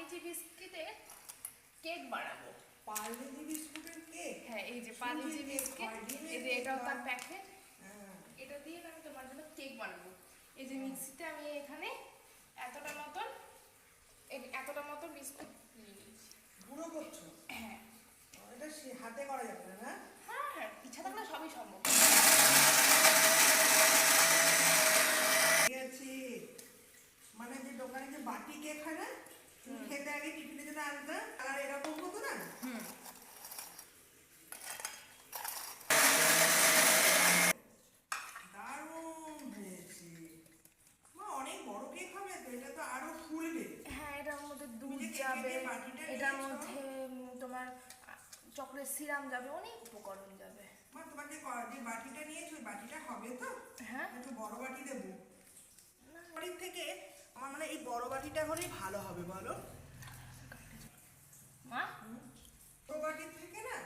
Parle-G বিস্কিটে cake বানাবো। পার্লেজি বিস্কুটের cake? হ্যাঁ, এই যে পার্লেজি বিস্কিট, এই যে এটাও তার প্যাকেট। এটা দিয়ে আমি তোমার জন্য কেক বানাবো। এই যে মিক্সিতে আমি এখানে এতটা মতন বিস্কুট নিয়ে নিয়েছি। গুঁড়ো করছো? হ্যাঁ। এটা হাতে করা যাবে না? হ্যাঁ হ্যাঁ, ইচ্ছা থাকলে সবই সম্ভব। মানে যে দোকানে যে বাটি কেক হয় না, তুমি খেতে আগে টিফিনে যেটা আনতে আর এরকম হতো না। দারুণ হয়েছে। অনেক বড় কেক হবে তো, এটা তো আরো ফুলবে। হ্যাঁ, এটার মধ্যে দুধ যাবে, এটার মধ্যে তোমার চকলেট সিরাপ যাবে, অনেক উপকরণ যাবে। মা, তোমাকে যে বাটিটা নিয়েছো ওই বাটিটা হবে তো? হ্যাঁ, একটু বড় বাটি দেবো বাড়ির থেকে। আমার মানে এই বড় বাটিটা হলেই ভালো হবে, বলো মা? ছোট বাটির থেকে না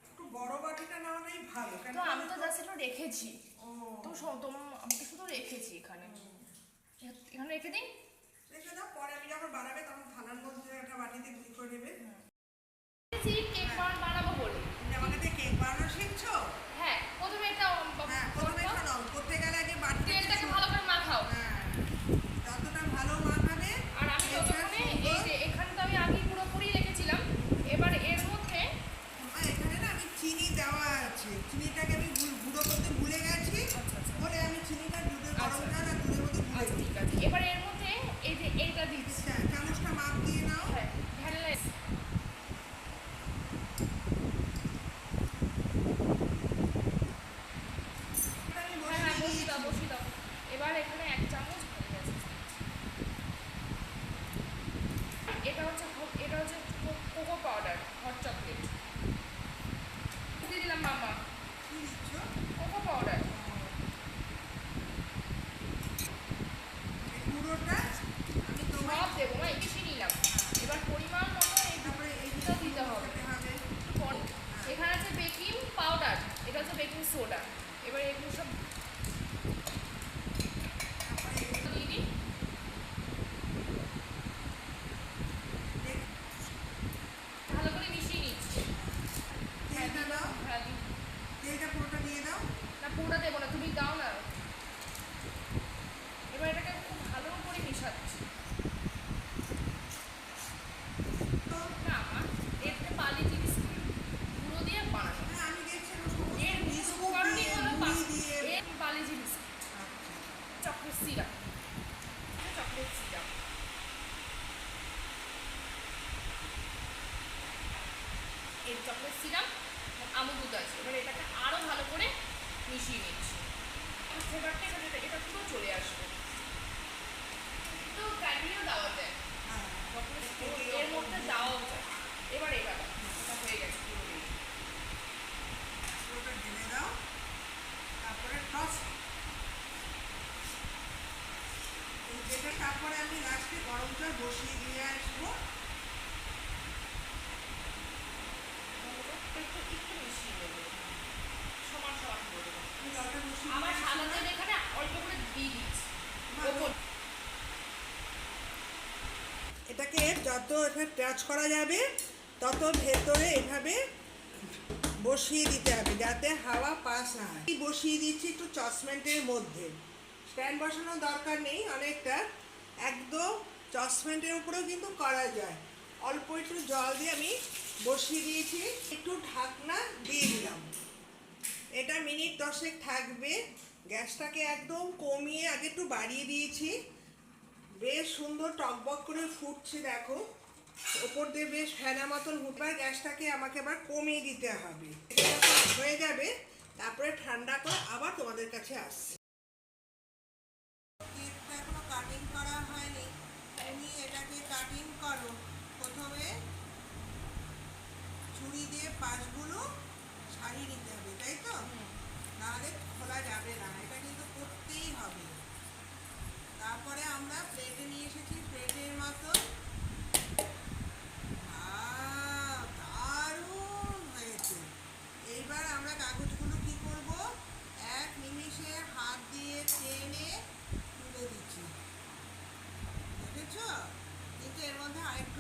একটু বড় বাটিটা না হলেই ভালো। তো আমি তো জাস্ট একটু রেখেছি। তো আমি শুধু রেখেছি এখানে রেখে দিই। রেখে দাও, পরে আমি যখন বানাবে তখন থালার মধ্যে একটা বাটিতে গুঁড়ি করে নেবে। কেক বানাবো বলে তুমি আমাকে দিয়ে কেক বানানো শিখছো? হ্যাঁ, প্রথমে এটা প্রথমে শোনো, করতে গেলে আগে তেলটাকে ভালো করে মাখাও। যতটা ভালো মাখাবে। আর আমি ততক্ষণে এই যে এখানে তো আমি আগে পুরোপুরি রেখেছিলাম। এবার এর মধ্যে এখানে না আমি চিনি দেওয়া আছে, চিনিটাকে আমি গুঁড়ো করতে ভুলে গেছি বলে আমি চিনিটা দুধের গরম জল আর দুধের মধ্যে গুলে দিই। ঠিক আছে, এবার এর মধ্যে এই যে এইটা দিচ্ছি। চামচটা মাপ দিয়ে নাও। হ্যাঁ, ভ্যানিলা। বসিয়ে দাও। এবার এখানে 1 চামচ এটা হচ্ছে কোকো পাউডার, হট চকলেট দিয়ে দিলাম। মামা, কি দিচ্ছ? Cocoa powder. গুঁড়োটা আমি সব দেবো, বেশি নিলাম। এবার পরিমাণ মতো তারপরে এইটা দিতে হবে। এখানে আছে বেকিং পাউডার, এটা হচ্ছে বেকিং সোডা। এবার এগুলো সব দিয়ে দিই। ভালো করে মিশিয়ে নিচ্ছি। তেলটা দাও, হ্যাঁ দিই। তেলটা পুরোটা দিয়ে দাও। না, পুরোটা দেবো না, তুমি দাও না। এবার এটাকে খুব ভালো করে মিশাচ্ছি। না মা, এতে পার্লেজি বিস্কুট গুঁড়ো দিয়ে বানানো। আমি দেখছি এর উপকরণই হলো পার্লেজি বিস্কুট, চকলেট সিরাপ। এই চকলেট সিরাপ আমুল দুধ আছে। এবার এটাকে আরো ভালো করে মিশিয়ে নিচ্ছি। ফ্লেভারটা এটা পুরো চলে আসবে। তো ক্যান্ডিও দেওয়া যায়, এর মধ্যে দেওয়াও যায়। এবার এটা হয়ে গেছে পুরোটা ঢেলে দাও, তারপরে টস। তারপরে আমি লাস্টে গরম জল বসিয়ে দিয়ে আসবো। একটু মিশিয়ে দেবো, সমান সমান করে দেবো। জলটা বসিয়ে আমার সাদা তেল এখানে অল্প করে দিয়ে দিচ্ছি। এটাকে যত এখানে টাচ করা যাবে তত ভেতরে এভাবে বসিয়ে দিতে হবে যাতে হাওয়া পাস না হয়। বসিয়ে দিচ্ছি একটু চসমেন্টের মধ্যে, স্ট্যান্ড বসানোর দরকার নেই অনেকটা, একদম চসমেন্টের উপরেও কিন্তু করা যায়। অল্প একটু জল দিয়ে আমি বসিয়ে দিয়েছি, একটু ঢাকনা দিয়ে দিলাম। এটা মিনিট 10 থাকবে। গ্যাসটাকে একদম কমিয়ে আগে একটু বাড়িয়ে দিয়েছি। বেশ সুন্দর টকবক করে ফুটছে, দেখো ওপর দিয়ে বেশ ফেনা মতন হুটবার। গ্যাসটাকে আমাকে আবার কমিয়ে দিতে হবে। হয়ে যাবে, তারপরে ঠান্ডা করে আবার তোমাদের কাছে আসছি। কেকটা এখনো কাটিং করা হয়নি, তুমি এটাকে কাটিং করো। প্রথমে ছুরি দিয়ে পাশগুলো ছাড়িয়ে নিতে হবে, তাই তো? নাহলে খোলা যাবে না, এটা কিন্তু করতেই হবে। তারপরে আমরা প্লেটে নিয়ে এসেছি, প্লেটের মতো। দারুণ হয়েছে। এইবার আমরা কাগজগুলো কি করব, 1 নিমিষে হাত দিয়ে টেনে তুলে দিচ্ছি, দেখেছ? কিন্তু এর মধ্যে আরেকটা